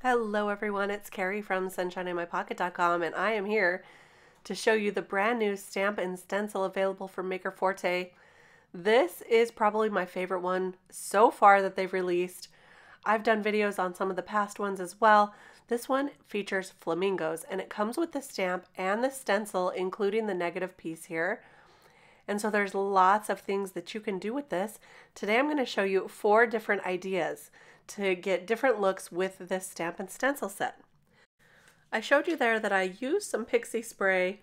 Hello everyone, it's Kari from sunshineinmypocket.com, and I am here to show you the brand new stamp and stencil available from Maker Forte. This is probably my favorite one so far that they've released. I've done videos on some of the past ones as well. This one features flamingos, and it comes with the stamp and the stencil, including the negative piece here. And so there's lots of things that you can do with this. Today I'm going to show you 4 different ideas to get different looks with this stamp and stencil set. I showed you there that I used some pixie spray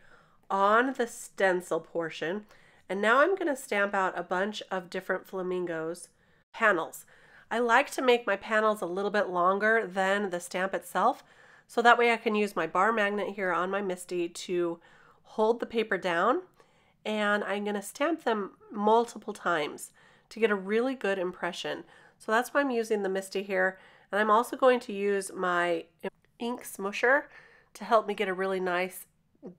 on the stencil portion, and now I'm going to stamp out a bunch of different flamingos panels. I like to make my panels a little bit longer than the stamp itself, so that way I can use my bar magnet here on my MISTI to hold the paper down, and I'm going to stamp them multiple times to get a really good impression. So that's why I'm using the MISTI here, and I'm also going to use my ink smoosher to help me get a really nice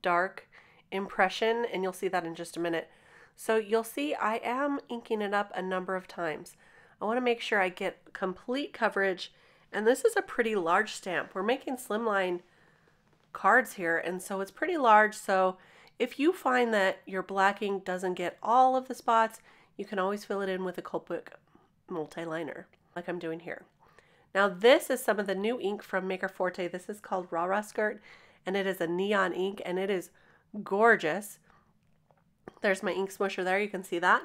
dark impression, and you'll see that in just a minute. So you'll see I am inking it up a number of times. I want to make sure I get complete coverage, and this is a pretty large stamp. We're making slimline cards here, and so it's pretty large, so if you find that your black ink doesn't get all of the spots, you can always fill it in with a Copic multi-liner like I'm doing here. Now this is some of the new ink from Maker Forte. This is called Rah Skirt, and it is a neon ink, and it is gorgeous. There's my ink smoosher there, you can see that.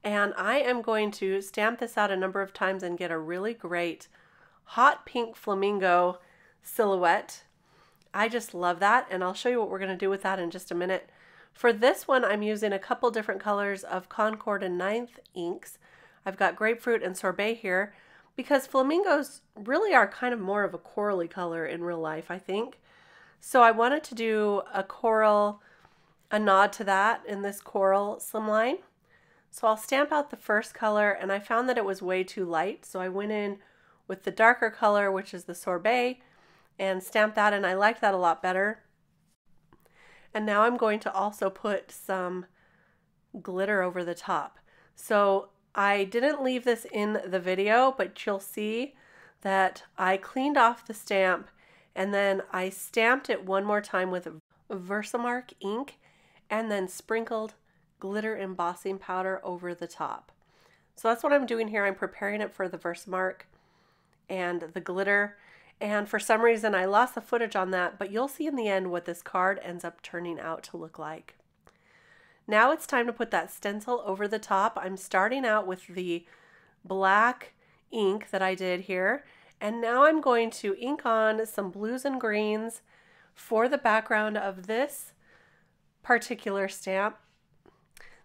And I am going to stamp this out a number of times and get a really great hot pink flamingo silhouette. I just love that, and I'll show you what we're going to do with that in just a minute. For this one, I'm using a couple different colors of Concord and 9th inks. I've got grapefruit and sorbet here because flamingos really are kind of more of a corally color in real life, I think. So I wanted to do a coral, a nod to that in this coral slimline. So I'll stamp out the first color, and I found that it was way too light. So I went in with the darker color, which is the sorbet, and stamped that, and I liked that a lot better. And now I'm going to also put some glitter over the top. So I didn't leave this in the video, but you'll see that I cleaned off the stamp, and then I stamped it one more time with VersaMark ink, and then sprinkled glitter embossing powder over the top. So that's what I'm doing here. I'm preparing it for the VersaMark and the glitter, and for some reason I lost the footage on that, but you'll see in the end what this card ends up turning out to look like. Now it's time to put that stencil over the top. I'm starting out with the black ink that I did here, and now I'm going to ink on some blues and greens for the background of this particular stamp.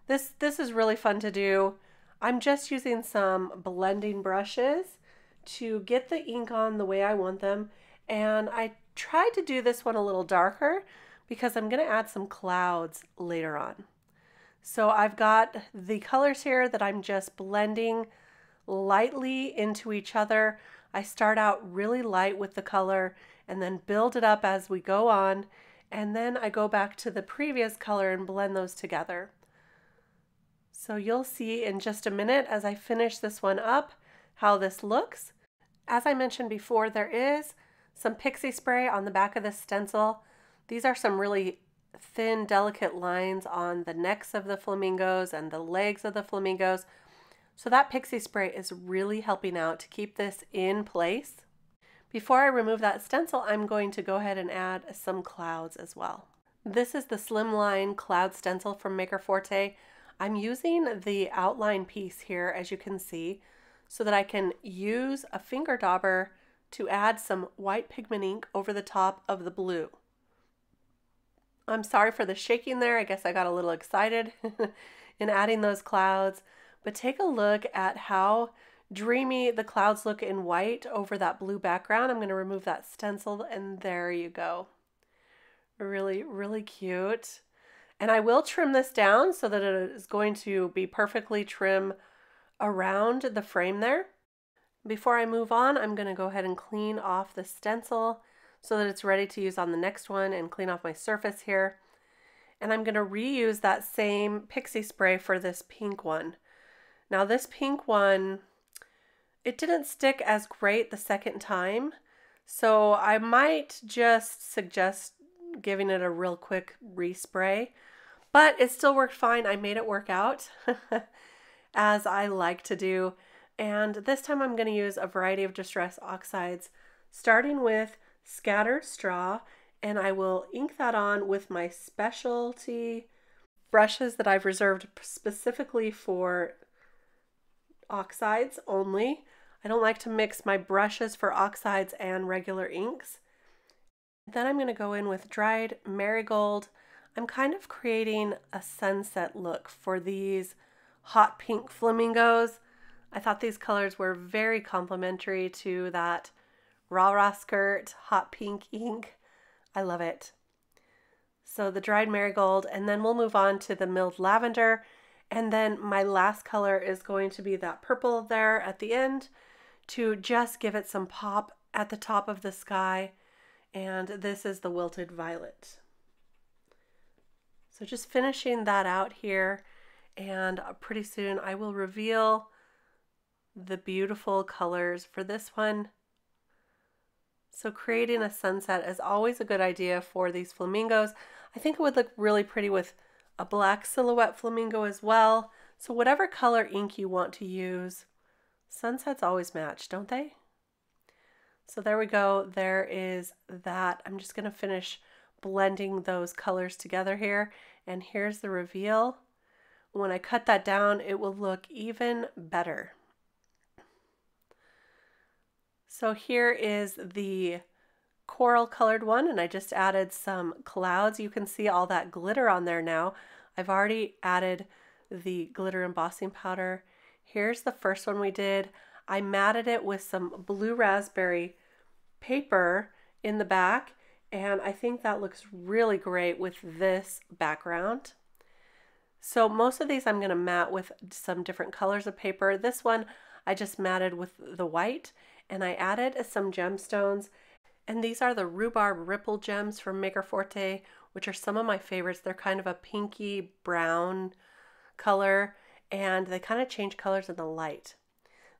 This is really fun to do. I'm just using some blending brushes to get the ink on the way I want them, and I tried to do this one a little darker because I'm going to add some clouds later on. So I've got the colors here that I'm just blending lightly into each other. I start out really light with the color and then build it up as we go on, and then I go back to the previous color and blend those together. So you'll see in just a minute as I finish this one up how this looks. As I mentioned before, there is some pixie spray on the back of this stencil. These are some really thin, delicate lines on the necks of the flamingos and the legs of the flamingos. So that pixie spray is really helping out to keep this in place. Before I remove that stencil, I'm going to go ahead and add some clouds as well. This is the Slimline cloud stencil from Maker Forte. I'm using the outline piece here, as you can see, so that I can use a finger dauber to add some white pigment ink over the top of the blue. I'm sorry for the shaking there. I guess I got a little excited in adding those clouds, but take a look at how dreamy the clouds look in white over that blue background. I'm going to remove that stencil, and there you go. Really, really cute. And I will trim this down so that it is going to be perfectly trim around the frame there. Before I move on, I'm going to go ahead and clean off the stencil so that it's ready to use on the next one, and clean off my surface here. And I'm going to reuse that same pixie spray for this pink one. Now this pink one, it didn't stick as great the second time, So I might just suggest giving it a real quick respray, but it still worked fine. I made it work out as I like to do. And this time I'm going to use a variety of distress oxides, starting with Scattered Straw, and I will ink that on with my specialty brushes that I've reserved specifically for oxides only. I don't like to mix my brushes for oxides and regular inks. Then I'm going to go in with Dried Marigold. I'm kind of creating a sunset look for these hot pink flamingos. I thought these colors were very complementary to that rah-rah skirt, hot pink ink. I love it. So the Dried Marigold, and then we'll move on to the Milled Lavender. And then my last color is going to be that purple there at the end to just give it some pop at the top of the sky. And this is the Wilted Violet. So just finishing that out here, and pretty soon I will reveal the beautiful colors for this one. So creating a sunset is always a good idea for these flamingos. I think it would look really pretty with a black silhouette flamingo as well. So whatever color ink you want to use, sunsets always match, don't they? So there we go. There is that. I'm just going to finish blending those colors together here. And here's the reveal. When I cut that down, it will look even better. So here is the coral colored one, and I just added some clouds. You can see all that glitter on there now. I've already added the glitter embossing powder. Here's the first one we did. I matted it with some blue raspberry paper in the back, and I think that looks really great with this background. So most of these I'm going to matte with some different colors of paper. This one I just matted with the white, and I added some gemstones. And these are the Rhubarb Ripple Gems from Maker Forte, which are some of my favorites. They're kind of a pinky brown color, and they kind of change colors in the light.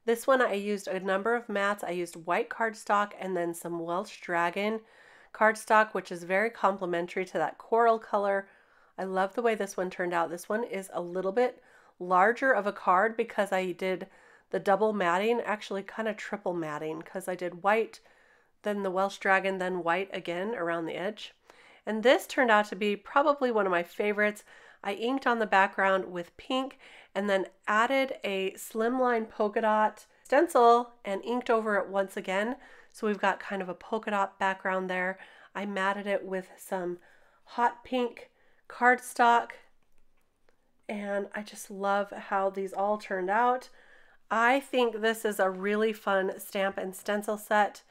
This one I used a number of mattes. I used white cardstock and then some Welsh Dragon cardstock, which is very complementary to that coral color. I love the way this one turned out. This one is a little bit larger of a card because I did the double matting, actually kind of triple matting, because I did white, then the Welsh Dragon, then white again around the edge. And this turned out to be probably one of my favorites. I inked on the background with pink and then added a Slimline polka dot stencil and inked over it once again. So we've got kind of a polka dot background there. I matted it with some hot pink cardstock, and I just love how these all turned out. I think this is a really fun stamp and stencil set.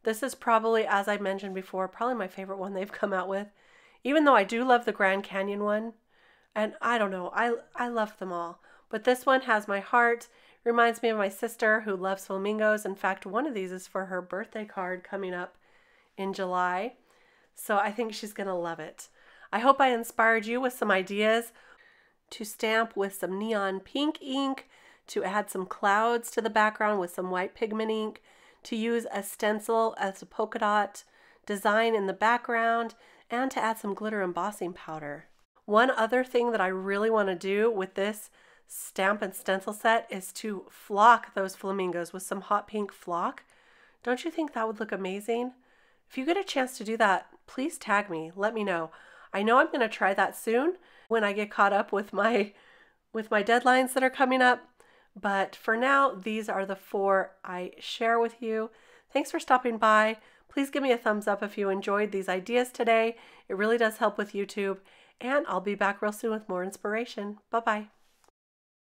This is probably, as I mentioned before, probably my favorite one they've come out with, even though I do love the Grand Canyon one. And I don't know, I love them all. But this one has my heart. Reminds me of my sister who loves flamingos. In fact, one of these is for her birthday card coming up in July. So I think she's going to love it. I hope I inspired you with some ideas to stamp with some neon pink ink, to add some clouds to the background with some white pigment ink, to use a stencil as a polka dot design in the background, and to add some glitter embossing powder. One other thing that I really want to do with this stamp and stencil set is to flock those flamingos with some hot pink flock. Don't you think that would look amazing? If you get a chance to do that, please tag me. Let me know. I know I'm going to try that soon when I get caught up with my deadlines that are coming up. But for now, these are the 4 I share with you. Thanks for stopping by. Please give me a thumbs up if you enjoyed these ideas today. It really does help with YouTube. And I'll be back real soon with more inspiration. Bye-bye.